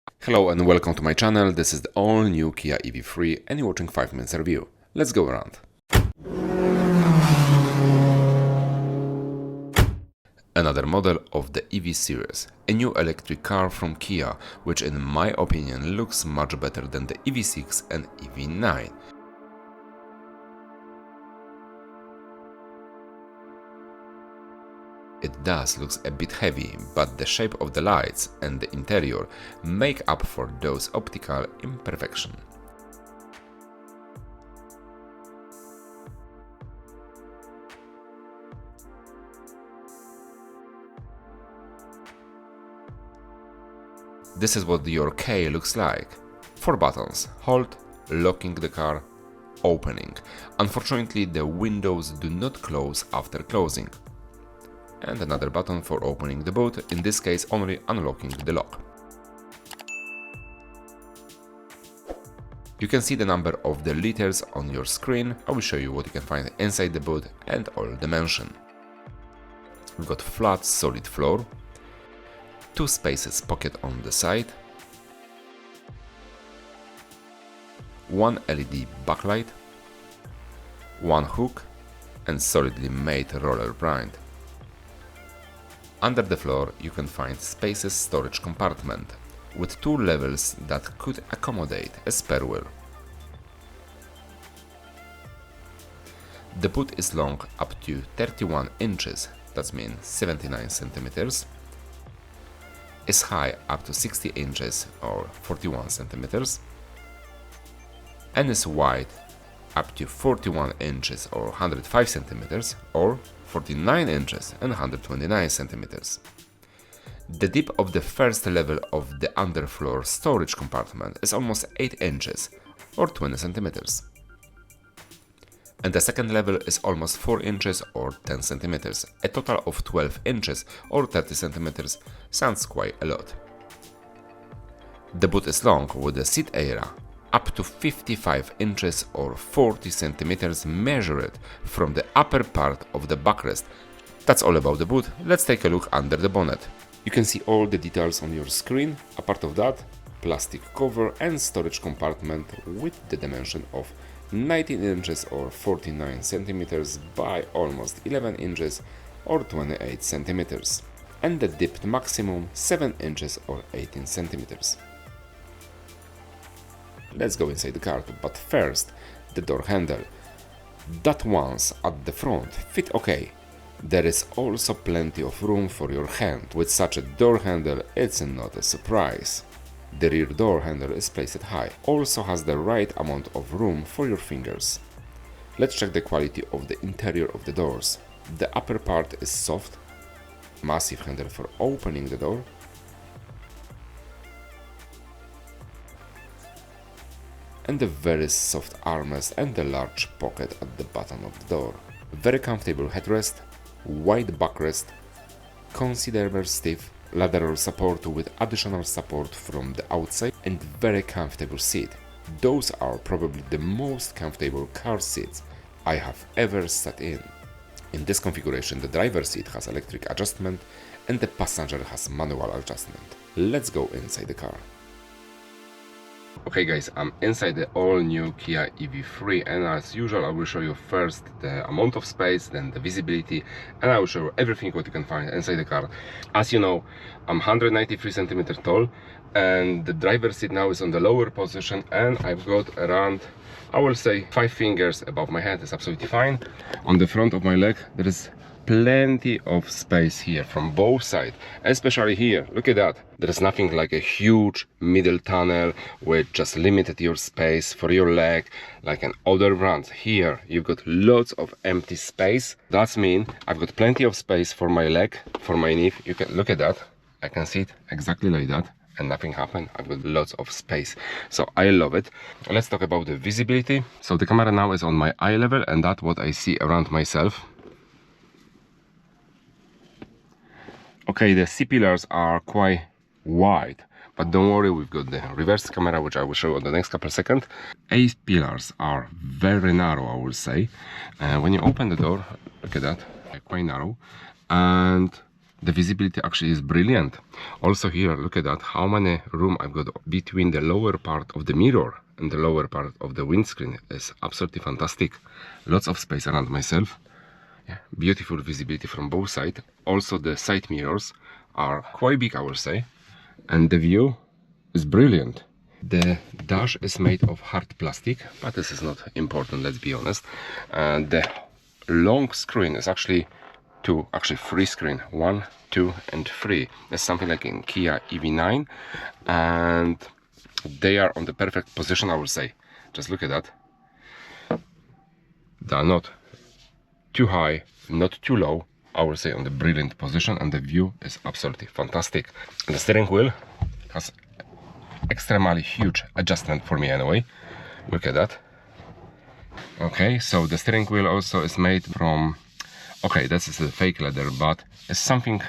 Hello and welcome to my channel. This is the all new Kia EV3 and you're watching 5 minutes review. Let's go around. Another model of the EV series, a new electric car from Kia, which in my opinion looks much better than the EV6 and EV9. It does looks a bit heavy, but the shape of the lights and the interior make up for those optical imperfections. This is what your key looks like. 4 buttons: hold, locking the car, opening. Unfortunately, the windows do not close after closing. And another button for opening the boot, in this case only unlocking the lock. You can see the number of the liters on your screen. I will show you what you can find inside the boot and all dimension. We've got flat solid floor, 2 spaces pocket on the side, 1 LED backlight, 1 hook and solidly made roller blind. Under the floor you can find spacious storage compartment with 2 levels that could accommodate a spare wheel. The boot is long up to 31 inches, that means 79 centimeters, is high up to 60 inches or 41 centimeters, and is wide up to 41 inches or 105 centimeters or 49 inches and 129 centimeters. The depth of the first level of the underfloor storage compartment is almost 8 inches or 20 centimeters. And the second level is almost 4 inches or 10 centimeters. A total of 12 inches or 30 centimeters sounds quite a lot. The boot is long with a seat area up to 55 inches or 40 centimeters measured from the upper part of the backrest. That's all about the boot. Let's take a look under the bonnet. You can see all the details on your screen. Apart of that, plastic cover and storage compartment with the dimension of 19 inches or 49 centimeters by almost 11 inches or 28 centimeters, and the depth maximum 7 inches or 18 centimeters. Let's go inside the car, but first the door handle. That ones at the front fit okay. There is also plenty of room for your hand. With such a door handle, it's not a surprise. The rear door handle is placed high, also has the right amount of room for your fingers. Let's check the quality of the interior of the doors. The upper part is soft, massive handle for opening the door, and a very soft armrest and a large pocket at the bottom of the door. Very comfortable headrest, wide backrest, considerable stiff lateral support with additional support from the outside, and very comfortable seat. Those are probably the most comfortable car seats I have ever sat in. In this configuration, the driver's seat has electric adjustment and the passenger has manual adjustment. Let's go inside the car. Okay guys, I'm inside the all new Kia EV3, and as usual I will show you first the amount of space, then the visibility, and I will show you everything what you can find inside the car. As you know, I'm 193 centimeters tall and the driver's seat now is on the lower position, and I've got around, I will say, 5 fingers above my head. Is absolutely fine. On the front of my leg there is plenty of space here from both sides, especially here. Look at that. There is nothing like a huge middle tunnel with just limited your space for your leg like an older brand. Here you've got lots of empty space. That means I've got plenty of space for my leg, for my knee. You can look at that. I can see it exactly like that and nothing happened. I've got lots of space, so I love it. Let's talk about the visibility. So the camera now is on my eye level, and that's what I see around myself. Okay, the C-pillars are quite wide, but don't worry, we've got the reverse camera, which I will show you in the next couple of seconds. A-pillars are very narrow, I will say. When you open the door, look at that, quite narrow. And The visibility actually is brilliant. Also here, look at that, how many room I've got between the lower part of the mirror and the lower part of the windscreen is absolutely fantastic. Lots of space around myself. Yeah, beautiful visibility from both sides. Also the side mirrors are quite big, I will say. And the view is brilliant. The dash is made of hard plastic, but this is not important, let's be honest. And the long screen is actually three screen, 1, 2 and 3. It's something like in Kia EV9, and they are on the perfect position, I would say. Just look at that. They are not too high, not too low, I would say on the brilliant position, and the view is absolutely fantastic. And the steering wheel has extremely huge adjustment for me anyway. Look at that. Okay, so the steering wheel also is made from, okay, this is a fake leather, but it's something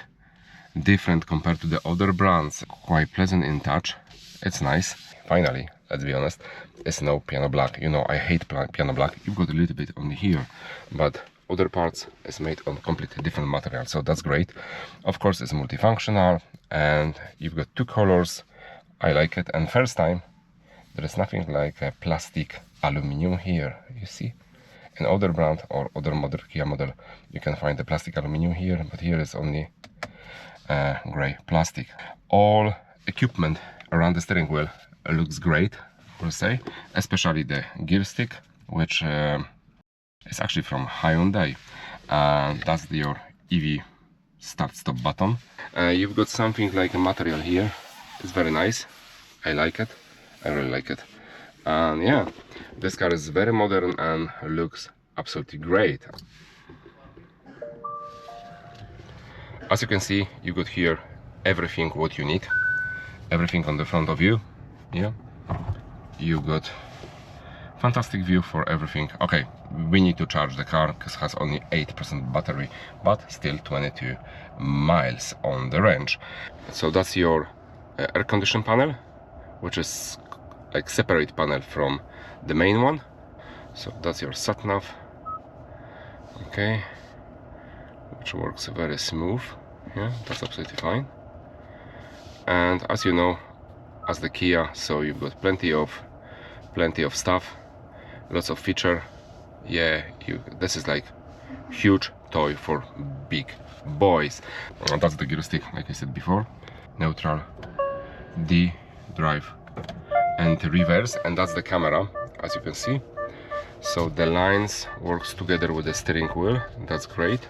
different compared to the other brands. Quite pleasant in touch. It's nice. Finally, let's be honest, it's no piano black. You know, I hate piano black. You've got a little bit only here, but other parts is made on completely different material, so that's great. Of course, it's multifunctional, and you've got 2 colors. I like it, and first time there is nothing like a plastic aluminum here, you see. In other brand or other model, Kia model, you can find the plastic aluminum here, but here is only gray plastic. All equipment around the steering wheel looks great, I will say, especially the gear stick, which is actually from Hyundai. That's your EV start-stop button. You've got something like a material here. It's very nice. I like it. I really like it. And yeah, this car is very modern and looks absolutely great. As you can see, you got here everything what you need. Everything on the front of you. Yeah, you got fantastic view for everything. Okay, we need to charge the car because it has only 8% battery, but still 22 miles on the range. So that's your air condition panel, which is like separate panel from the main one. So that's your sat nav, okay, which works very smooth. Yeah, that's absolutely fine. And as you know, as the Kia, so you've got plenty of stuff, lots of feature. Yeah, this is like huge toy for big boys. And that's the gear stick, like I said before. Neutral, D, drive and reverse, and that's the camera, as you can see. So the lines works together with the steering wheel. That's great.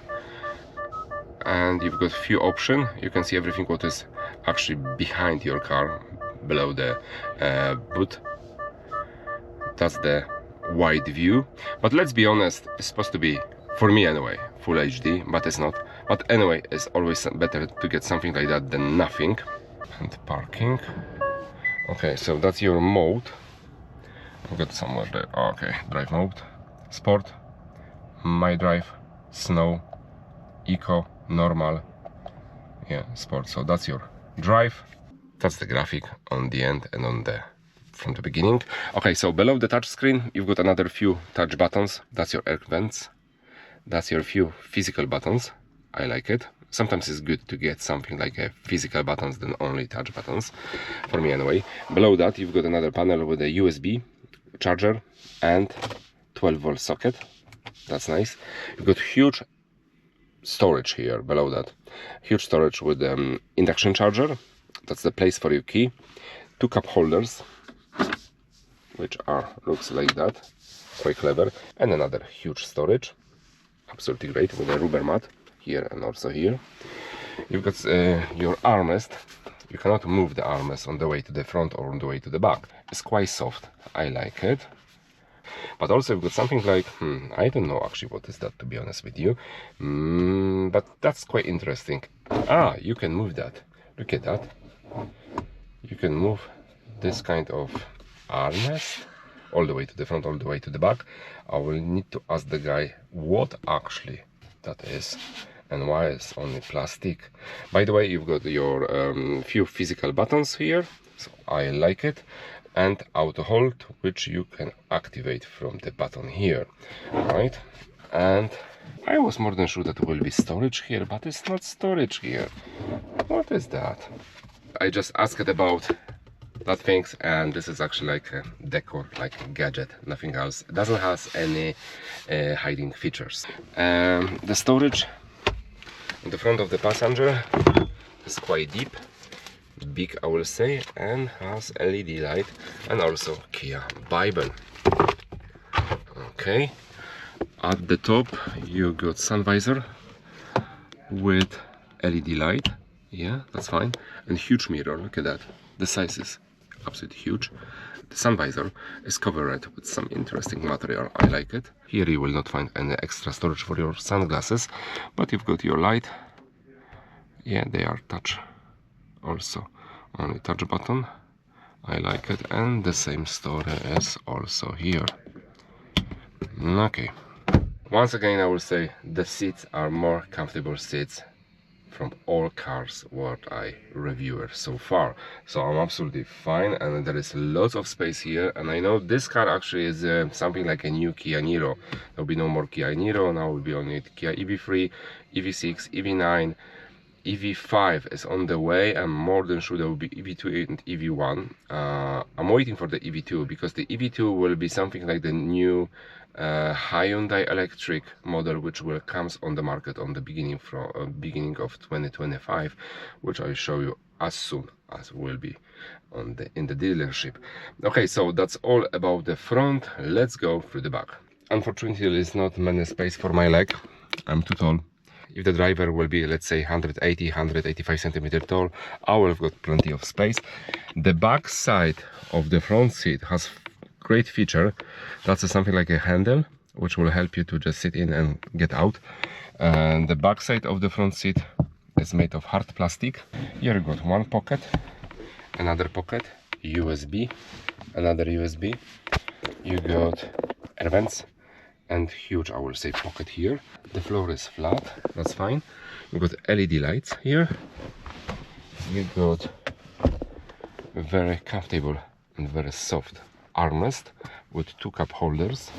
And you've got few options. You can see everything what is actually behind your car, below the boot. That's the wide view. But let's be honest, it's supposed to be, for me anyway, full HD, but it's not. But anyway, it's always better to get something like that than nothing. And parking. Okay, so that's your mode. I've got somewhere there. Okay, drive mode, sport, my drive, snow, eco, normal. Yeah, sport. So that's your drive. That's the graphic on the end and on the from the beginning. Okay, so below the touch screen, you've got another few touch buttons. That's your air vents. That's your few physical buttons. I like it. Sometimes it's good to get something like a physical buttons than only touch buttons, for me anyway. Below that, you've got another panel with a USB charger and 12-volt socket. That's nice. You've got huge storage here below that. Huge storage with induction charger. That's the place for your key. 2 cup holders, which looks like that. Quite clever. And another huge storage. Absolutely great, with a rubber mat here and also here. You've got your armrest. You cannot move the armrest on the way to the front or on the way to the back. It's quite soft. I like it. But also you've got something like, I don't know actually what is that, to be honest with you. But that's quite interesting. You can move that. Look at that. You can move this kind of armrest all the way to the front, all the way to the back. I will need to ask the guy what actually that is and why it's only plastic. By the way, you've got your few physical buttons here, so I like it, and auto hold, which you can activate from the button here. Right, And I was more than sure that there will be storage here, but it's not storage here. What is that? I just asked about that things, and this is actually like a decor, like a gadget, nothing else. It doesn't have any hiding features. The storage in the front of the passenger is quite deep, big I will say, and has LED light and also Kia Bible. Okay, at the top you got sun visor with LED light, yeah, that's fine, and huge mirror. Look at that, the size is absolutely huge. The sun visor is covered with some interesting material, I like it. Here you will not find any extra storage for your sunglasses, but you've got your light, yeah, they are touch also, only touch button, I like it. And the same story is also here. Okay, once again I will say the seats are more comfortable seats from all cars what I reviewed so far, so I'm absolutely fine, and there is lots of space here. And I know this car actually is something like a new Kia Niro. There will be no more Kia Niro, now will be only Kia EV3, EV6, EV9, EV5 is on the way. I'm more than sure there will be EV2 and EV1. I'm waiting for the EV2 because the EV2 will be something like the new Hyundai electric model, which will comes on the market on the beginning of 2025, which I'll show you as soon as will be on in the dealership. Okay, so that's all about the front. Let's go through the back. Unfortunately, there is not many space for my leg. I'm too tall. If the driver will be, let's say, 185 centimeter tall, I will have got plenty of space. The back side of the front seat has great feature. That's something like a handle, which will help you to just sit in and get out. And the back side of the front seat is made of hard plastic. Here you got one pocket, another pocket, USB, another USB. You got air vents and huge, I will say, pocket here. The floor is flat, that's fine. You got LED lights here. You got very comfortable and very soft armrest with two cup holders.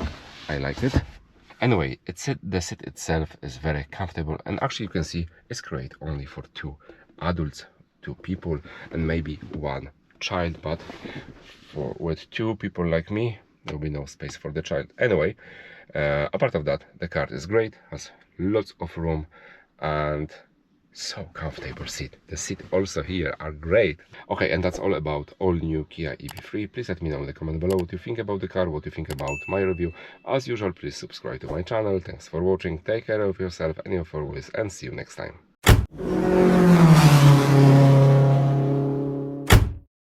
I like it. Anyway, the seat itself is very comfortable, and actually you can see it's great only for two adults, two people, and maybe one child. But with two people like me, there will be no space for the child. Anyway, apart of that, the car is great, has lots of room, and so comfortable seat. The seat also here are great. Okay, and that's all about all new Kia EV3. Please let me know in the comment below what you think about the car, what you think about my review. As usual, please subscribe to my channel. Thanks for watching, take care of yourself and your 4 wheels, and see you next time.